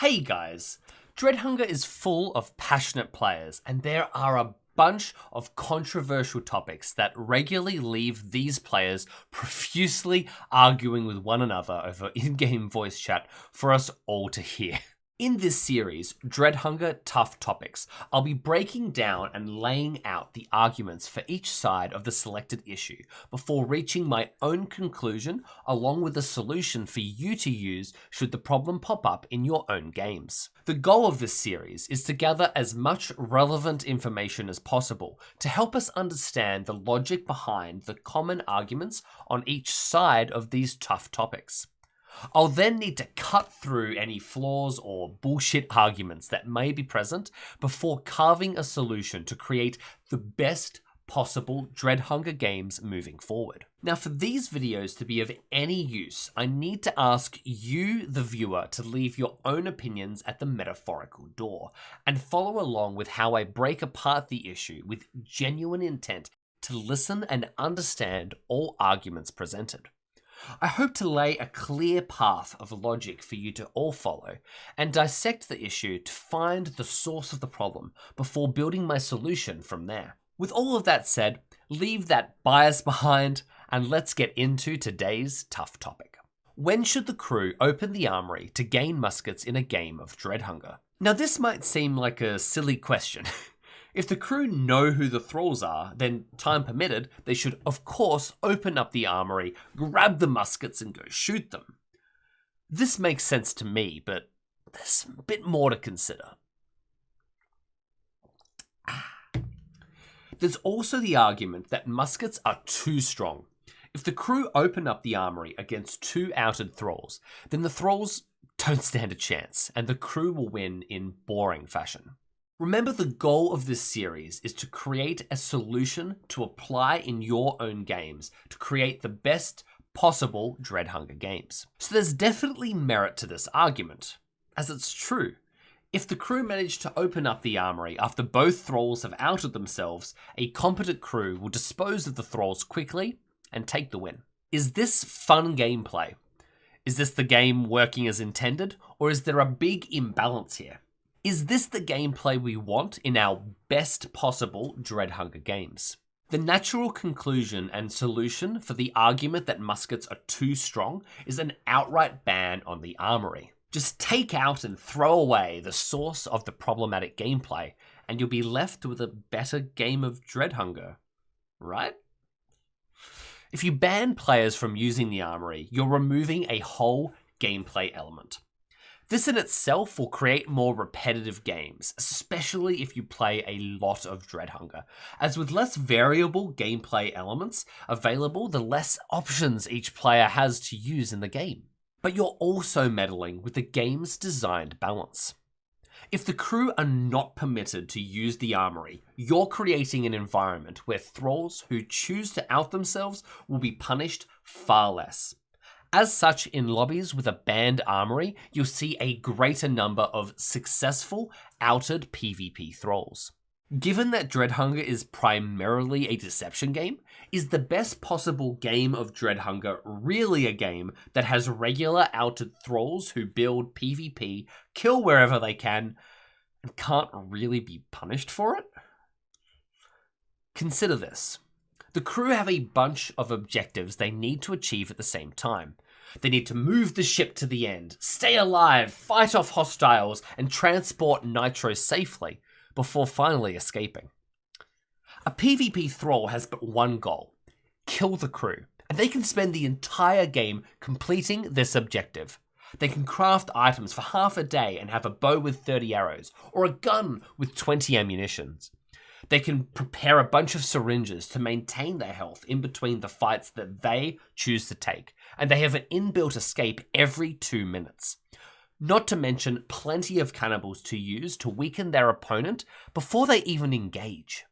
Hey guys, Dreadhunger is full of passionate players, and there are a bunch of controversial topics that regularly leave these players profusely arguing with one another over in-game voice chat for us all to hear. In this series, Dreadhunger Tough Topics, I'll be breaking down and laying out the arguments for each side of the selected issue before reaching my own conclusion along with a solution for you to use should the problem pop up in your own games. The goal of this series is to gather as much relevant information as possible to help us understand the logic behind the common arguments on each side of these tough topics. I'll then need to cut through any flaws or bullshit arguments that may be present before carving a solution to create the best possible Dreadhunger games moving forward. Now, for these videos to be of any use, I need to ask you, the viewer, to leave your own opinions at the metaphorical door and follow along with how I break apart the issue with genuine intent to listen and understand all arguments presented. I hope to lay a clear path of logic for you to all follow and dissect the issue to find the source of the problem before building my solution from there. With all of that said, leave that bias behind and let's get into today's tough topic. When should the crew open the armory to gain muskets in a game of Dreadhunger? Now this might seem like a silly question. If the crew know who the thralls are, then time permitted, they should of course open up the armory, grab the muskets and go shoot them. This makes sense to me, but there's a bit more to consider. There's also the argument that muskets are too strong. If the crew open up the armory against two outed thralls, then the thralls don't stand a chance, and the crew will win in boring fashion. Remember, the goal of this series is to create a solution to apply in your own games to create the best possible Dreadhunger games. So there's definitely merit to this argument, as it's true. If the crew manage to open up the armory after both thralls have outed themselves, a competent crew will dispose of the thralls quickly and take the win. Is this fun gameplay? Is this the game working as intended, or is there a big imbalance here? Is this the gameplay we want in our best possible Dreadhunger games? The natural conclusion and solution for the argument that muskets are too strong is an outright ban on the armory. Just take out and throw away the source of the problematic gameplay, and you'll be left with a better game of Dreadhunger, right? If you ban players from using the armory, you're removing a whole gameplay element. This in itself will create more repetitive games, especially if you play a lot of Dreadhunger, as with less variable gameplay elements available, the less options each player has to use in the game. But you're also meddling with the game's designed balance. If the crew are not permitted to use the armory, you're creating an environment where thralls who choose to out themselves will be punished far less. As such, in lobbies with a banned armory, you'll see a greater number of successful outed PvP thralls. Given that Dreadhunger is primarily a deception game, is the best possible game of Dreadhunger really a game that has regular outed thralls who build PvP, kill wherever they can, and can't really be punished for it? Consider this. The crew have a bunch of objectives they need to achieve at the same time. They need to move the ship to the end, stay alive, fight off hostiles, and transport Nitro safely before finally escaping. A PvP thrall has but one goal: kill the crew, and they can spend the entire game completing this objective. They can craft items for half a day and have a bow with 30 arrows, or a gun with 20 ammunitions. They can prepare a bunch of syringes to maintain their health in between the fights that they choose to take, and they have an inbuilt escape every 2 minutes. Not to mention plenty of cannibals to use to weaken their opponent before they even engage.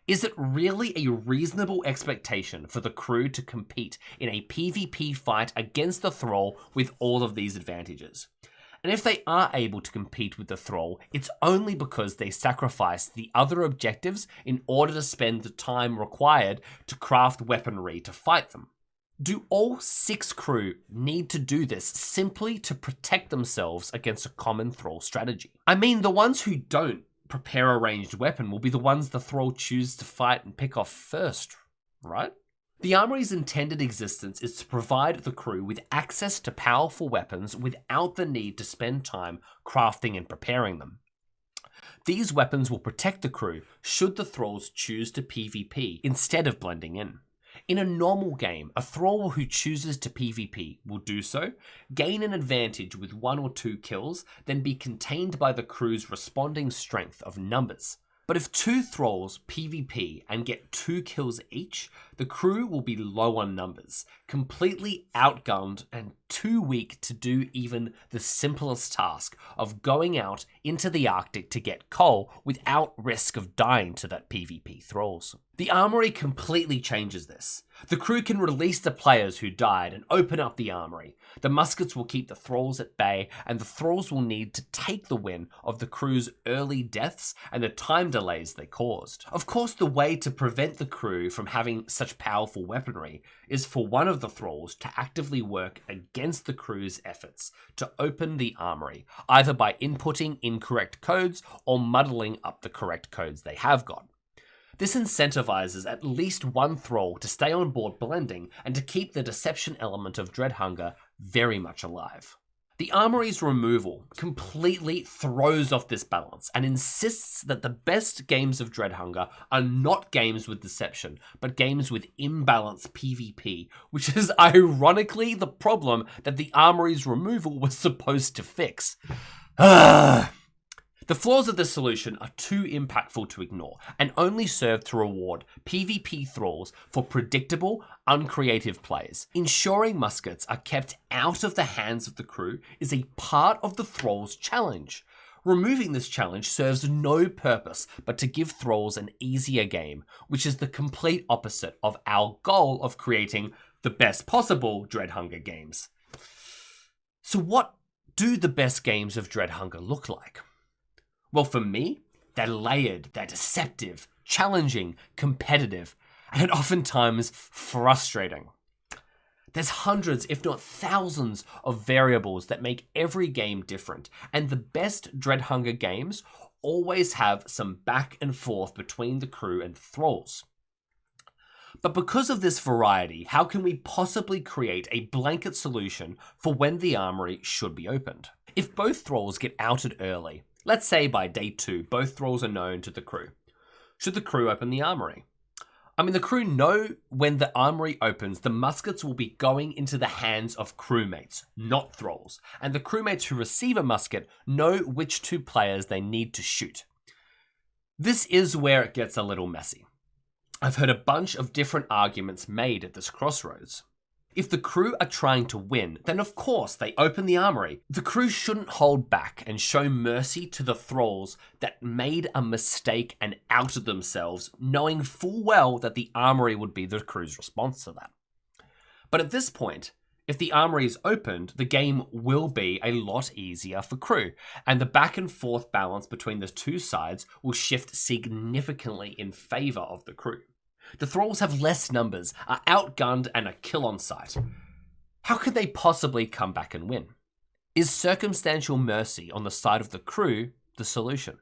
Is it really a reasonable expectation for the crew to compete in a PvP fight against the thrall with all of these advantages? And if they are able to compete with the thrall, it's only because they sacrificed the other objectives in order to spend the time required to craft weaponry to fight them. Do all 6 crew need to do this simply to protect themselves against a common thrall strategy? I mean, the ones who don't prepare a ranged weapon will be the ones the thrall choose to fight and pick off first, right? The Armory's intended existence is to provide the crew with access to powerful weapons without the need to spend time crafting and preparing them. These weapons will protect the crew should the thralls choose to PvP instead of blending in. In a normal game, a thrall who chooses to PvP will do so, gain an advantage with 1 or 2 kills, then be contained by the crew's responding strength of numbers. But if 2 thralls PvP and get 2 kills each, the crew will be low on numbers, completely outgunned and too weak to do even the simplest task of going out into the Arctic to get coal without risk of dying to that PvP thralls. The Armory completely changes this. The crew can release the players who died and open up the Armory. The Muskets will keep the thralls at bay, and the thralls will need to take the win of the crew's early deaths and the time delays they caused. Of course, the way to prevent the crew from having such powerful weaponry is for one of the thralls to actively work against the crew's efforts to open the Armory, either by inputting incorrect codes or muddling up the correct codes they have got. This incentivizes at least one thrall to stay on board blending and to keep the deception element of Dreadhunger very much alive. The Armory's removal completely throws off this balance and insists that the best games of Dreadhunger are not games with deception, but games with imbalanced PvP, which is ironically the problem that the Armory's removal was supposed to fix. The flaws of this solution are too impactful to ignore and only serve to reward PvP thralls for predictable, uncreative plays. Ensuring muskets are kept out of the hands of the crew is a part of the thralls' challenge. Removing this challenge serves no purpose but to give thralls an easier game, which is the complete opposite of our goal of creating the best possible Dreadhunger games. So what do the best games of Dreadhunger look like? Well, for me, they're layered, they're deceptive, challenging, competitive, and oftentimes frustrating. There's hundreds, if not thousands, of variables that make every game different, and the best Dreadhunger games always have some back and forth between the crew and the thralls. But because of this variety, how can we possibly create a blanket solution for when the Armory should be opened? If both thralls get outed early, let's say by day 2, both thralls are known to the crew. Should the crew open the Armory? I mean, the crew know when the Armory opens, the muskets will be going into the hands of crewmates, not thralls. And the crewmates who receive a musket know which 2 players they need to shoot. This is where it gets a little messy. I've heard a bunch of different arguments made at this crossroads. If the crew are trying to win, then of course they open the Armory. The crew shouldn't hold back and show mercy to the thralls that made a mistake and outed themselves, knowing full well that the Armory would be the crew's response to that. But at this point, if the Armory is opened, the game will be a lot easier for crew, and the back and forth balance between the 2 sides will shift significantly in favor of the crew. The thralls have less numbers, are outgunned, and are kill on sight. How could they possibly come back and win? Is circumstantial mercy on the side of the crew the solution?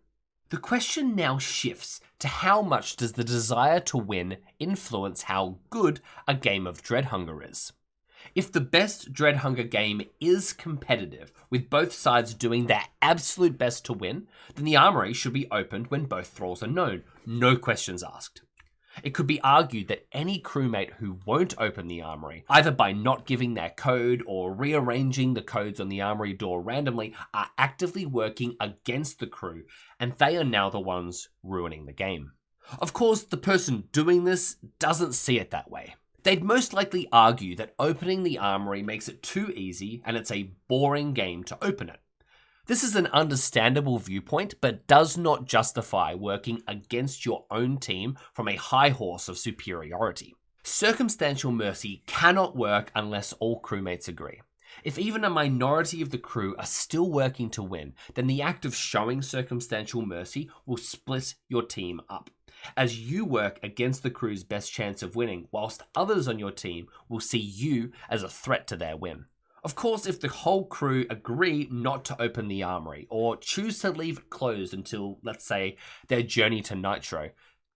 The question now shifts to how much does the desire to win influence how good a game of Dreadhunger is? If the best Dreadhunger game is competitive, with both sides doing their absolute best to win, then the Armory should be opened when both thralls are known, no questions asked. It could be argued that any crewmate who won't open the Armory, either by not giving their code or rearranging the codes on the Armory door randomly, are actively working against the crew, and they are now the ones ruining the game. Of course, the person doing this doesn't see it that way. They'd most likely argue that opening the Armory makes it too easy and it's a boring game to open it. This is an understandable viewpoint, but does not justify working against your own team from a high horse of superiority. Circumstantial mercy cannot work unless all crewmates agree. If even a minority of the crew are still working to win, then the act of showing circumstantial mercy will split your team up. as you work against the crew's best chance of winning, whilst others on your team will see you as a threat to their win. Of course, if the whole crew agree not to open the armory, or choose to leave it closed until, let's say, their journey to Nitro,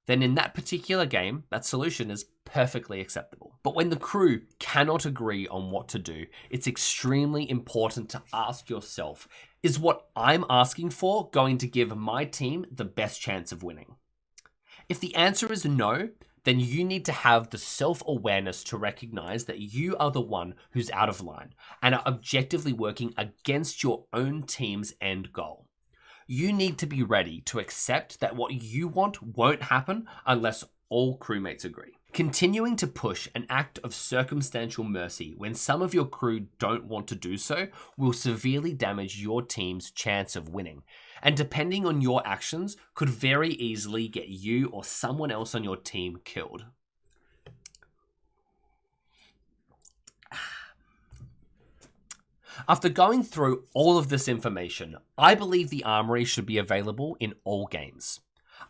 then in that particular game, that solution is perfectly acceptable. But when the crew cannot agree on what to do, it's extremely important to ask yourself, is what I'm asking for going to give my team the best chance of winning? If the answer is no, then you need to have the self-awareness to recognize that you are the one who's out of line and are objectively working against your own team's end goal. You need to be ready to accept that what you want won't happen unless all crewmates agree. Continuing to push an act of circumstantial mercy when some of your crew don't want to do so will severely damage your team's chance of winning, and depending on your actions, could very easily get you or someone else on your team killed. After going through all of this information, I believe the Armory should be available in all games.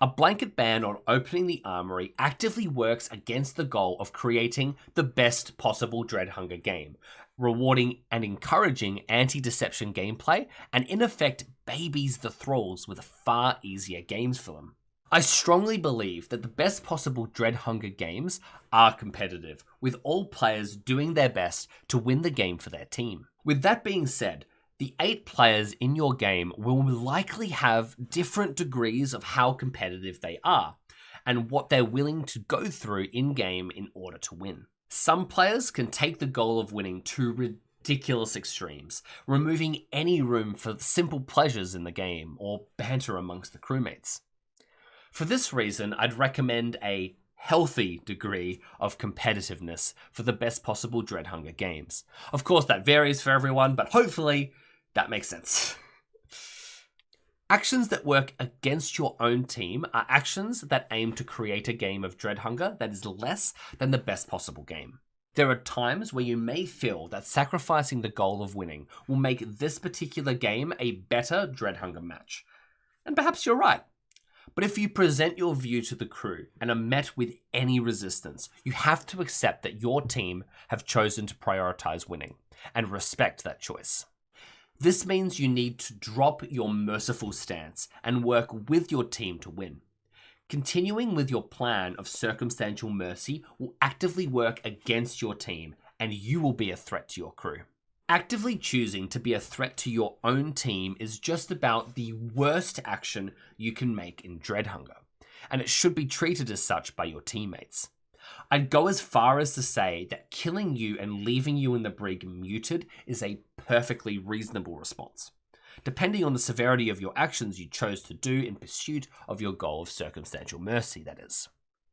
A blanket ban on opening the Armory actively works against the goal of creating the best possible Dreadhunger game, rewarding and encouraging anti-deception gameplay, and in effect babies the thralls with far easier games for them. I strongly believe that the best possible Dreadhunger games are competitive, with all players doing their best to win the game for their team. With that being said, the 8 players in your game will likely have different degrees of how competitive they are, and what they're willing to go through in-game in order to win. Some players can take the goal of winning to ridiculous extremes, removing any room for simple pleasures in the game or banter amongst the crewmates. For this reason, I'd recommend a healthy degree of competitiveness for the best possible Dreadhunger games. Of course, that varies for everyone, but hopefully that makes sense. Actions that work against your own team are actions that aim to create a game of Dreadhunger that is less than the best possible game. There are times where you may feel that sacrificing the goal of winning will make this particular game a better Dreadhunger match. And perhaps you're right. But if you present your view to the crew and are met with any resistance, you have to accept that your team have chosen to prioritize winning and respect that choice. This means you need to drop your merciful stance and work with your team to win. Continuing with your plan of circumstantial mercy will actively work against your team, and you will be a threat to your crew. Actively choosing to be a threat to your own team is just about the worst action you can make in Dreadhunger, and it should be treated as such by your teammates. I'd go as far as to say that killing you and leaving you in the brig muted is a perfectly reasonable response, depending on the severity of your actions you chose to do in pursuit of your goal of circumstantial mercy, that is.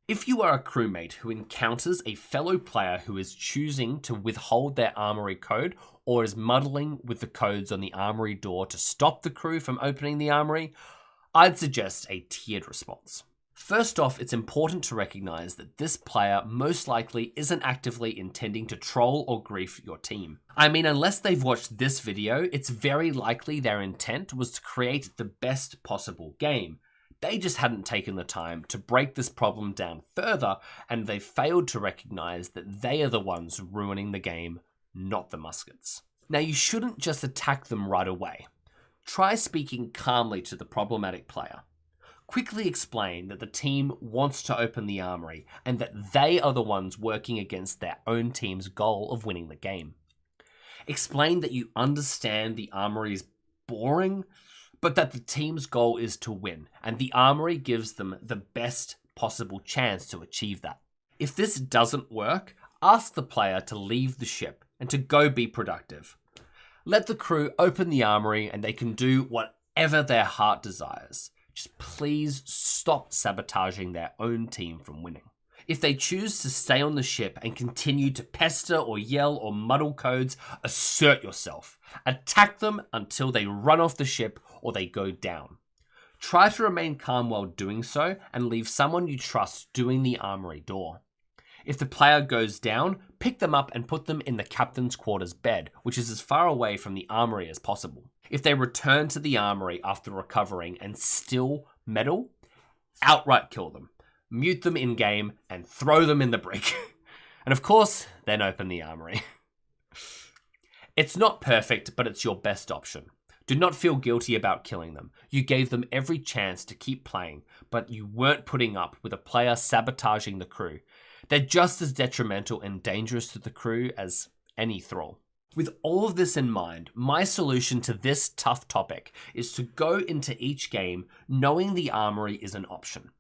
If you are a crewmate who encounters a fellow player who is choosing to withhold their Armory code or is muddling with the codes on the Armory door to stop the crew from opening the Armory, I'd suggest a tiered response. First off, it's important to recognize that this player most likely isn't actively intending to troll or grief your team. I mean, unless they've watched this video, it's very likely their intent was to create the best possible game. They just hadn't taken the time to break this problem down further, and they failed to recognize that they are the ones ruining the game, not the Muskets. Now, you shouldn't just attack them right away. Try speaking calmly to the problematic player. Quickly explain that the team wants to open the Armory and that they are the ones working against their own team's goal of winning the game. Explain that you understand the Armory is boring, but that the team's goal is to win, and the Armory gives them the best possible chance to achieve that. If this doesn't work, ask the player to leave the ship and to go be productive. Let the crew open the Armory and they can do whatever their heart desires. Just please stop sabotaging their own team from winning. If they choose to stay on the ship and continue to pester or yell or muddle codes, assert yourself. Attack them until they run off the ship or they go down. Try to remain calm while doing so and leave someone you trust doing the Armory door. If the player goes down, pick them up and put them in the captain's quarters bed, which is as far away from the Armory as possible. If they return to the Armory after recovering and still meddle, outright kill them. mute them in-game, and throw them in the brig. And of course, then open the armory. It's not perfect, but it's your best option. Do not feel guilty about killing them. You gave them every chance to keep playing, but you weren't putting up with a player sabotaging the crew. They're just as detrimental and dangerous to the crew as any thrall. With all of this in mind, my solution to this tough topic is to go into each game knowing the armory is an option.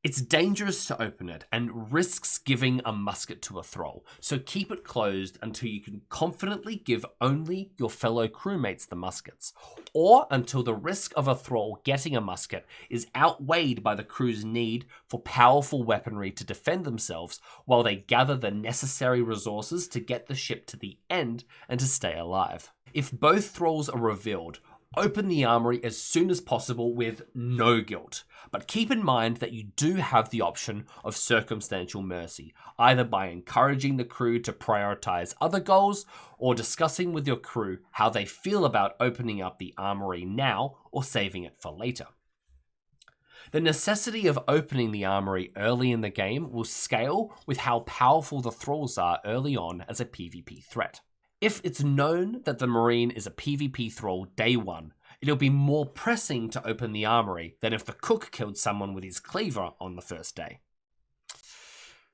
It's dangerous to open it and risks giving a musket to a thrall, so keep it closed until you can confidently give only your fellow crewmates the muskets, or until the risk of a thrall getting a musket is outweighed by the crew's need for powerful weaponry to defend themselves while they gather the necessary resources to get the ship to the end and to stay alive. If both thralls are revealed, open the armory as soon as possible with no guilt, but keep in mind that you do have the option of circumstantial mercy, either by encouraging the crew to prioritize other goals or discussing with your crew how they feel about opening up the armory now or saving it for later. The necessity of opening the armory early in the game will scale with how powerful the thralls are early on as a PvP threat. If it's known that the Marine is a PvP thrall day one, it'll be more pressing to open the armory than if the cook killed someone with his cleaver on the first day.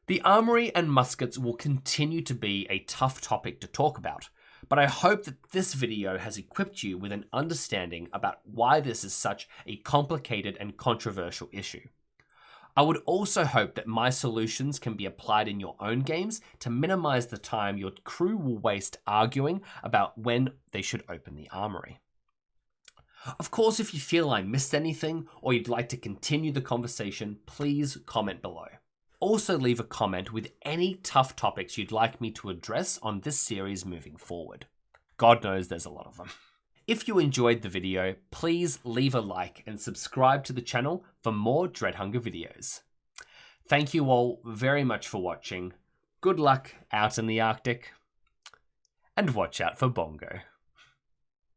The armory and muskets will continue to be a tough topic to talk about, but I hope that this video has equipped you with an understanding about why this is such a complicated and controversial issue. I would also hope that my solutions can be applied in your own games to minimize the time your crew will waste arguing about when they should open the armory. Of course, if you feel I missed anything or you'd like to continue the conversation, please comment below. Also leave a comment with any tough topics you'd like me to address on this series moving forward. God knows there's a lot of them. If you enjoyed the video, please leave a like and subscribe to the channel for more Dread Hunger videos. Thank you all very much for watching. Good luck out in the Arctic, and watch out for Bongo.